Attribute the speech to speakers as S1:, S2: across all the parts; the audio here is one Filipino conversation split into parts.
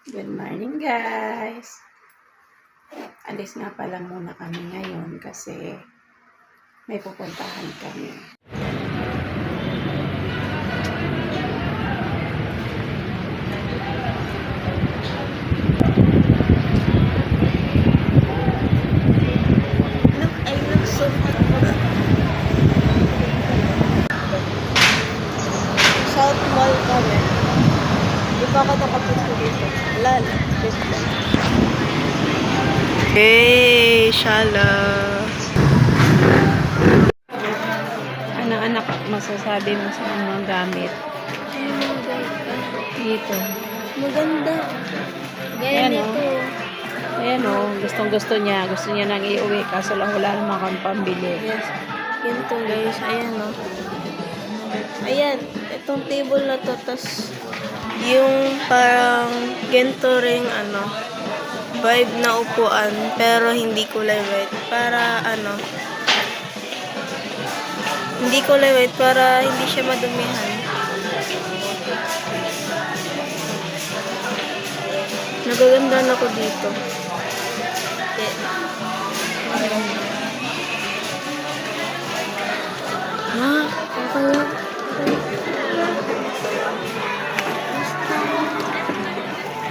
S1: Good morning, guys. Alis nga pala muna kami ngayon kasi may pupuntahan kami.
S2: I look so hot. South Mall kami. Di pa ako nakapunta dito. Wala lang. Hey, Shala.
S1: Ano anak, masasabi mo sa mga gamit dito?
S2: Maganda. Gaya
S1: Ayan,
S2: nito.
S1: Ayan gustong-gusto niya. Gusto niya nang iuwi kaso lang wala naman kang pambili.
S2: Yes. Ganito guys. Ayan o. Ayan. Itong table na to. Tas yung parang ganito ring vibe na upuan. Pero hindi kulay white. Para hindi kulay white. Para hindi siya madumihan. Nagagandahan ako dito. Okay lang.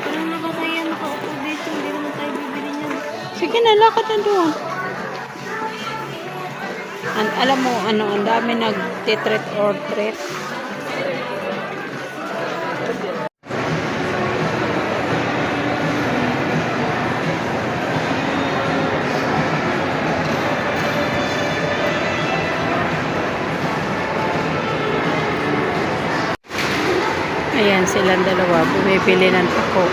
S2: Parang nakakaya nakaupo dito. Hindi naman tayo bibili niyan.
S1: Sige na, lakad na doon. Alam mo, ang dami nag-treat or treat. Ayan, silang dalawa. Bumibili ng tako.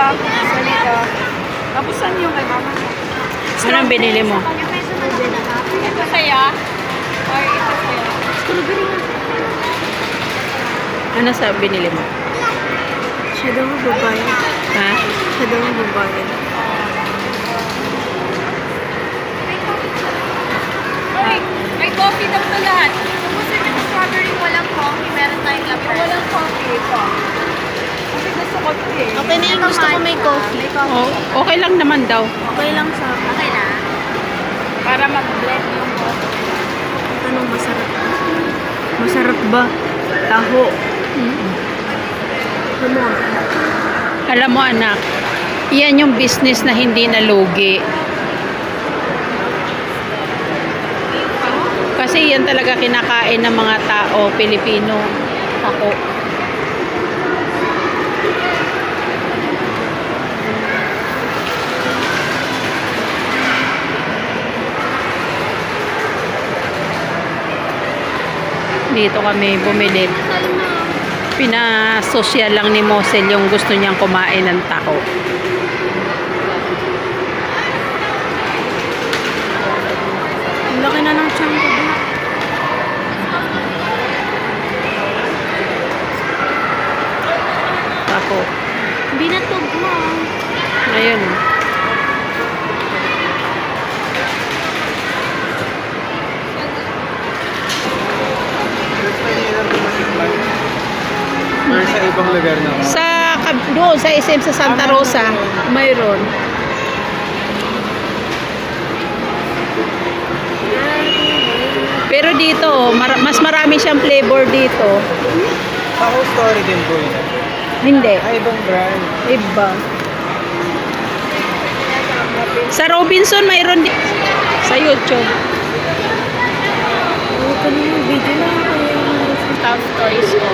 S2: Isa nito. Tapos saan yung kay mama?
S1: Anong binili mo?
S2: Ito sa'yo? Or ito sa'yo? Strawberry.
S1: Ano sa binili mo?
S2: Siya daw ang babae.
S1: Ha?
S2: Siya daw ang babae.
S3: May coffee daw to lahat. Gusto niyo ng strawberry, walang coffee, meron tayong lapar. Walang coffee ito. Kasi gusto ko ito eh.
S2: Okay na yung gusto ko may coffee.
S1: Oh, okay lang naman daw.
S2: Okay lang sa akin.
S3: Okay na. Para mag-blend yung coffee.
S2: Anong masarap? Masarap ba? Taho.
S1: Alam mo anak, yan yung business na hindi nalugi. Kasi yan talaga kinakain ng mga tao, Pilipino. Ako. Dito kami bumili. Pinasosyal lang ni Mosel yung gusto niyang kumain ng tako.
S2: Ang laki na ng tiyan ko.
S1: Tako.
S2: Binatog mo.
S1: Ayun.
S4: Or sa ibang lugar na.
S1: Doon sa SM sa Santa Rosa, mayroon. Pero dito, mas marami siyang flavor dito.
S4: Ako story din po yun.
S1: Hindi.
S4: Ay, ibang brand.
S1: Iba. Sa Robinson, mayroon din. Sa YouTube.
S2: Ito na yung video na.
S1: Top stories ko.